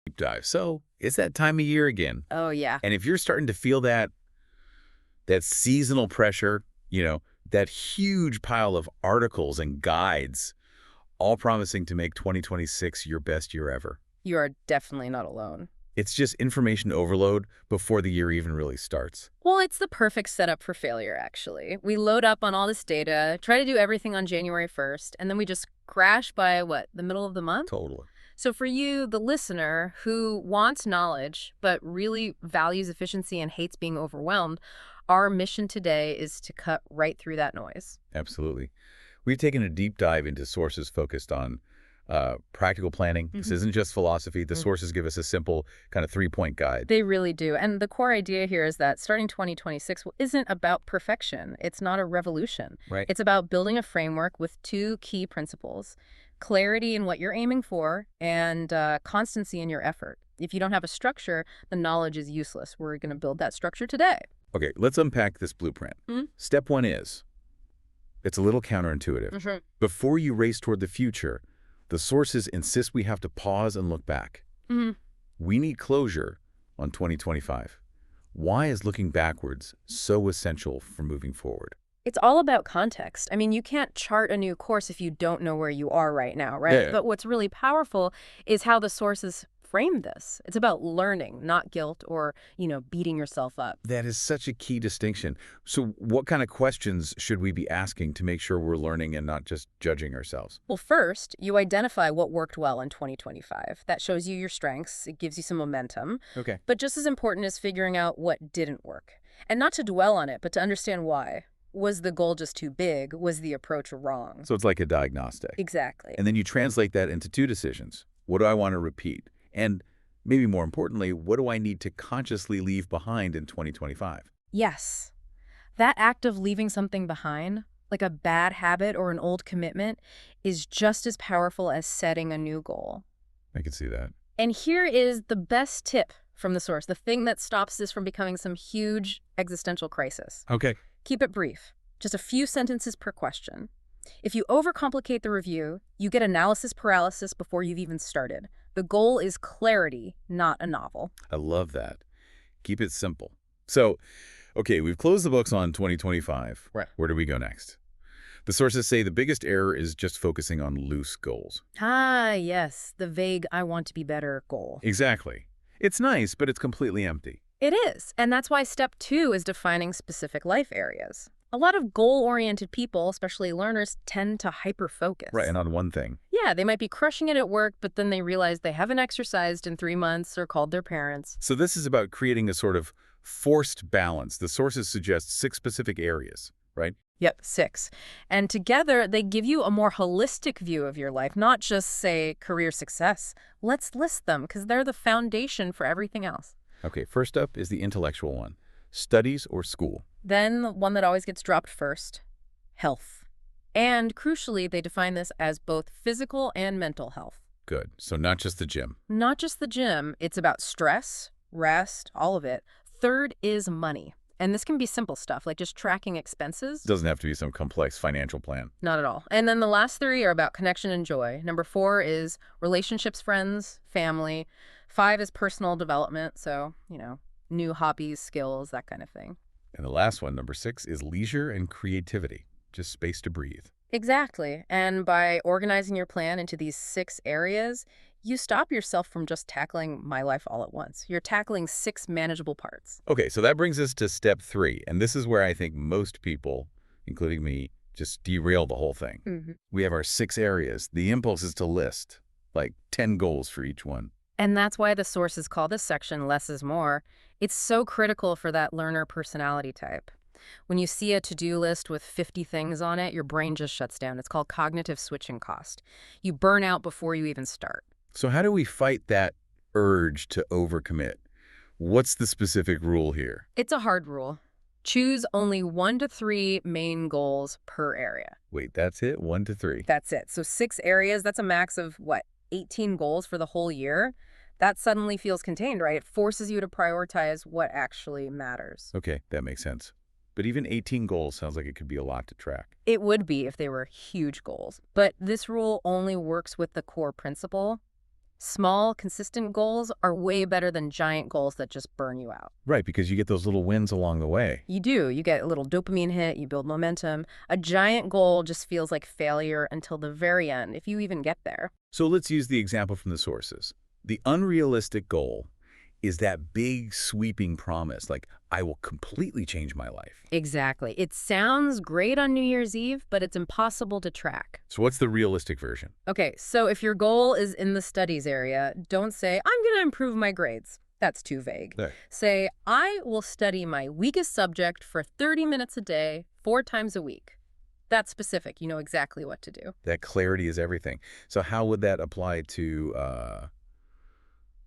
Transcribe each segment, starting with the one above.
Deep dive. So it's that time of year again. Oh, yeah. And if you're starting to feel that seasonal pressure, that huge pile of articles and guides, all promising to make 2026 your best year ever. You are definitely not alone. It's just information overload before the year even really starts. Well, it's the perfect setup for failure, actually. We load up on all this data, try to do everything on January 1st, and then we just crash by, the middle of the month? Totally. So for you, the listener who wants knowledge but really values efficiency and hates being overwhelmed, our mission today is to cut right through that noise. Absolutely. We've taken a deep dive into sources focused on practical planning. This isn't just philosophy. The sources give us a simple kind of three-point guide. They really do. And the core idea here is that starting 2026 isn't about perfection. It's not a revolution. Right. It's about building a framework with two key principles: clarity in what you're aiming for and constancy in your effort. If you don't have a structure, the knowledge is useless. We're going to build that structure today. Okay, let's unpack this blueprint. Step one is, it's a little counterintuitive. Before you race toward the future, the sources insist we have to pause and look back. We need closure on 2025. Why is looking backwards so essential for moving forward? It's all about context. I mean, you can't chart a new course if you don't know where you are right now, right? Yeah. But what's really powerful is how the sources frame this. It's about learning, not guilt or, beating yourself up. That is such a key distinction. So what kind of questions should we be asking to make sure we're learning and not just judging ourselves? Well, first, you identify what worked well in 2025. That shows you your strengths. It gives you some momentum. Okay. But just as important is figuring out what didn't work. And not to dwell on it, but to understand why. Was the goal just too big? Was the approach wrong? So it's like a diagnostic. Exactly. And then you translate that into two decisions. What do I want to repeat? And maybe more importantly, what do I need to consciously leave behind in 2025? Yes. That act of leaving something behind, like a bad habit or an old commitment, is just as powerful as setting a new goal. I can see that. And here is the best tip from the source, the thing that stops this from becoming some huge existential crisis. Okay. Keep it brief, just a few sentences per question. If you overcomplicate the review, you get analysis paralysis before you've even started. The goal is clarity, not a novel. I love that. Keep it simple. So, okay, we've closed the books on 2025. Right. Where do we go next? The sources say the biggest error is just focusing on loose goals. Ah, yes, the vague "I want to be better" goal. Exactly. It's nice, but it's completely empty. It is, and that's why step 2 is defining specific life areas. A lot of goal-oriented people, especially learners, tend to hyper-focus. Right, and on one thing. Yeah, they might be crushing it at work, but then they realize they haven't exercised in 3 months or called their parents. So this is about creating a sort of forced balance. The sources suggest 6 specific areas, right? Yep, 6. And together, they give you a more holistic view of your life, not just, say, career success. Let's list them, because they're the foundation for everything else. Okay, first up is the intellectual one. Studies or school? Then, the one that always gets dropped first, health. And crucially, they define this as both physical and mental health. Good. So not just the gym. Not just the gym, it's about stress, rest, all of it. Third is money. And this can be simple stuff, like just tracking expenses. Doesn't have to be some complex financial plan. Not at all. And then the last 3 are about connection and joy. Number 4 is relationships, friends, family. 5 is personal development, so, new hobbies, skills, that kind of thing. And the last one, number 6, is leisure and creativity. Just space to breathe. Exactly. And by organizing your plan into these 6 areas, you stop yourself from just tackling my life all at once. You're tackling 6 manageable parts. Okay, so that brings us to step 3. And this is where I think most people, including me, just derail the whole thing. We have our 6 areas. The impulse is to list, like 10 goals for each one. And that's why the sources call this section less is more. It's so critical for that learner personality type. When you see a to-do list with 50 things on it, your brain just shuts down. It's called cognitive switching cost. You burn out before you even start. So how do we fight that urge to overcommit? What's the specific rule here? It's a hard rule. Choose only 1 to 3 main goals per area. Wait, that's it? 1 to 3. That's it. So 6 areas, that's a max of, 18 goals for the whole year? That suddenly feels contained, right? It forces you to prioritize what actually matters. Okay, that makes sense. But even 18 goals sounds like it could be a lot to track. It would be if they were huge goals. But this rule only works with the core principle: Small, consistent goals are way better than giant goals that just burn you out. Right, because you get those little wins along the way. You do. You get a little dopamine hit, you build momentum. A giant goal just feels like failure until the very end, if you even get there. So let's use the example from the sources. The unrealistic goal is that big, sweeping promise, like, I will completely change my life. Exactly. It sounds great on New Year's Eve, but it's impossible to track. So what's the realistic version? Okay, so if your goal is in the studies area, don't say, I'm going to improve my grades. That's too vague. There. Say, I will study my weakest subject for 30 minutes a day, 4 times a week. That's specific. You know exactly what to do. That clarity is everything. So how would that apply to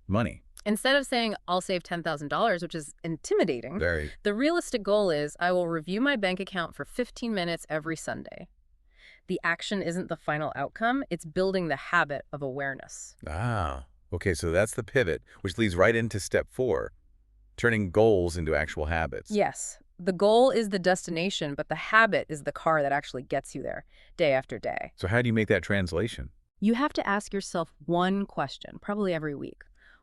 money? Instead of saying, I'll save $10,000, which is intimidating, Very. the realistic goal is, I will review my bank account for 15 minutes every Sunday. The action isn't the final outcome. It's building the habit of awareness. Ah, okay, so that's the pivot, which leads right into step 4, turning goals into actual habits. Yes, the goal is the destination, but the habit is the car that actually gets you there day after day. So how do you make that translation? You have to ask yourself one question, probably every week.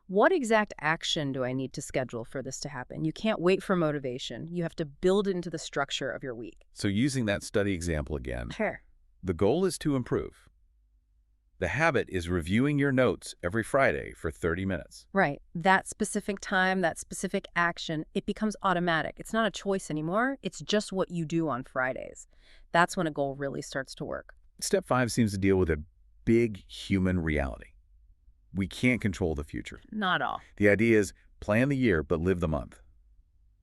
What exact action do I need to schedule for this to happen? You can't wait for motivation. You have to build it into the structure of your week. So using that study example again, Sure. the goal is to improve. The habit is reviewing your notes every Friday for 30 minutes. Right. That specific time, that specific action, it becomes automatic. It's not a choice anymore. It's just what you do on Fridays. That's when a goal really starts to work. Step 5 seems to deal with a big human reality. We can't control the future. Not all. The idea is plan the year, but live the month.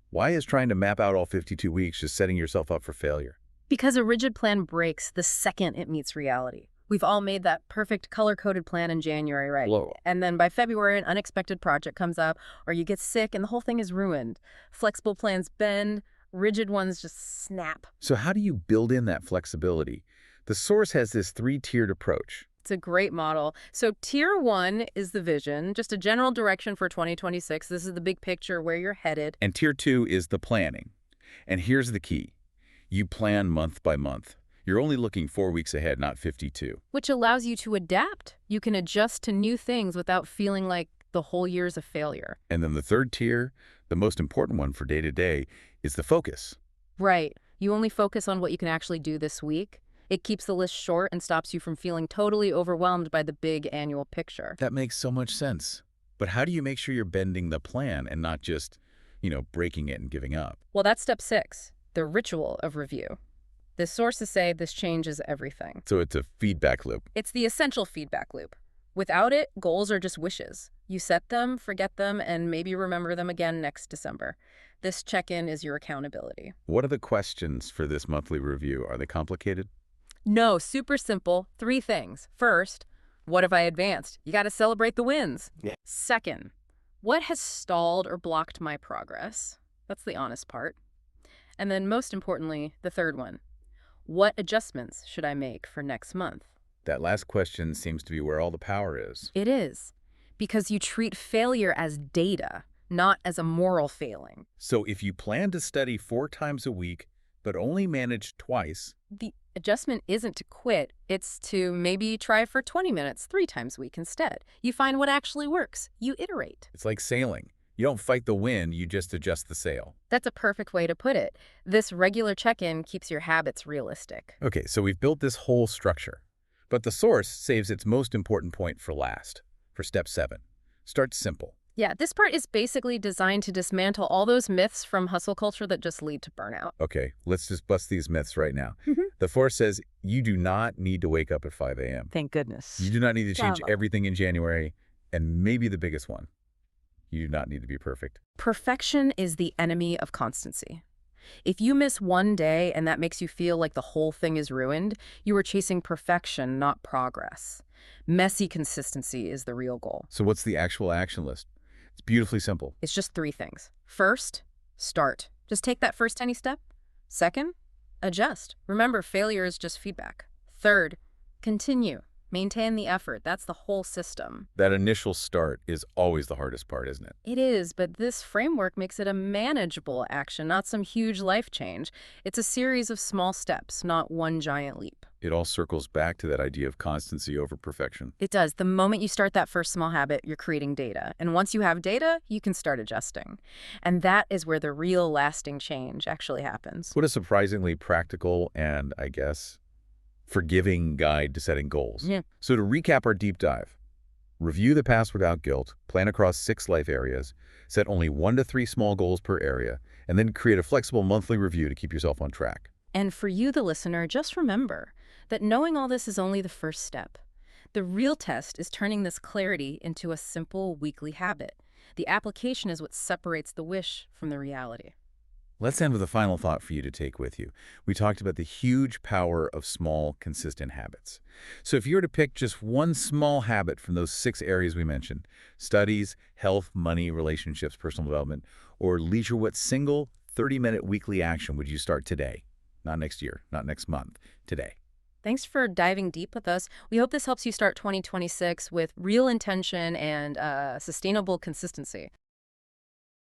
Why is trying to map out all 52 weeks just setting yourself up for failure? Because a rigid plan breaks the second it meets reality. We've all made that perfect color-coded plan in January, right? Whoa. And then by February, an unexpected project comes up, or you get sick, and the whole thing is ruined. Flexible plans bend, rigid ones just snap. So how do you build in that flexibility? The source has this 3-tiered approach. It's a great model. So tier 1 is the vision, just a general direction for 2026. This is the big picture where you're headed. And tier 2 is the planning. And here's the key. You plan month by month. You're only looking 4 weeks ahead, not 52. Which allows you to adapt. You can adjust to new things without feeling like the whole year's a failure. And then the 3rd tier, the most important one for day to day, is the focus. Right. You only focus on what you can actually do this week. It keeps the list short and stops you from feeling totally overwhelmed by the big annual picture. That makes so much sense. But how do you make sure you're bending the plan and not just, breaking it and giving up? Well, that's step 6, the ritual of review. The sources say this changes everything. So it's a feedback loop. It's the essential feedback loop. Without it, goals are just wishes. You set them, forget them, and maybe remember them again next December. This check-in is your accountability. What are the questions for this monthly review? Are they complicated? No, super simple. 3 things. First, what have I advanced? You got to celebrate the wins. Yeah. Second, what has stalled or blocked my progress? That's the honest part. And then most importantly, the third one, what adjustments should I make for next month? That last question seems to be where all the power is. It is, because you treat failure as data, not as a moral failing. So if you plan to study 4 times a week, but only manage twice, The adjustment isn't to quit, it's to maybe try for 20 minutes 3 times a week instead. You find what actually works. You iterate. it's like sailing. You don't fight the wind, you just adjust the sail. That's a perfect way to put it. This regular check-in keeps your habits realistic. Okay, so we've built this whole structure. But the source saves its most important point for last, for step 7. Start simple. Yeah, this part is basically designed to dismantle all those myths from hustle culture that just lead to burnout. Okay, let's just bust these myths right now. Mhm. The source says you do not need to wake up at 5 a.m. Thank goodness. You do not need to change Bravo. everything in January, and maybe the biggest one. You do not need to be perfect. Perfection is the enemy of constancy. If you miss one day and that makes you feel like the whole thing is ruined, you are chasing perfection, not progress. Messy consistency is the real goal. So what's the actual action list? It's beautifully simple. It's just 3 things. First, start. Just take that first tiny step. Second, adjust. Remember, failure is just feedback. Third, continue. Maintain the effort. That's the whole system. That initial start is always the hardest part, isn't it? It is, but this framework makes it a manageable action, not some huge life change. It's a series of small steps, not one giant leap. It all circles back to that idea of constancy over perfection. It does. The moment you start that first small habit, you're creating data. And once you have data, you can start adjusting. And that is where the real lasting change actually happens. What a surprisingly practical and, I guess, forgiving guide to setting goals. Yeah. So to recap our deep dive, review the past without guilt, plan across 6 life areas, set only 1 to 3 small goals per area, and then create a flexible monthly review to keep yourself on track. And for you, the listener, just remember that knowing all this is only the first step. The real test is turning this clarity into a simple weekly habit. The application is what separates the wish from the reality. Let's end with a final thought for you to take with you. We talked about the huge power of small, consistent habits. So if you were to pick just one small habit from those 6 areas we mentioned, studies, health, money, relationships, personal development, or leisure, what single 30-minute weekly action would you start today? Not next year, not next month, today. Thanks for diving deep with us. We hope this helps you start 2026 with real intention and sustainable consistency.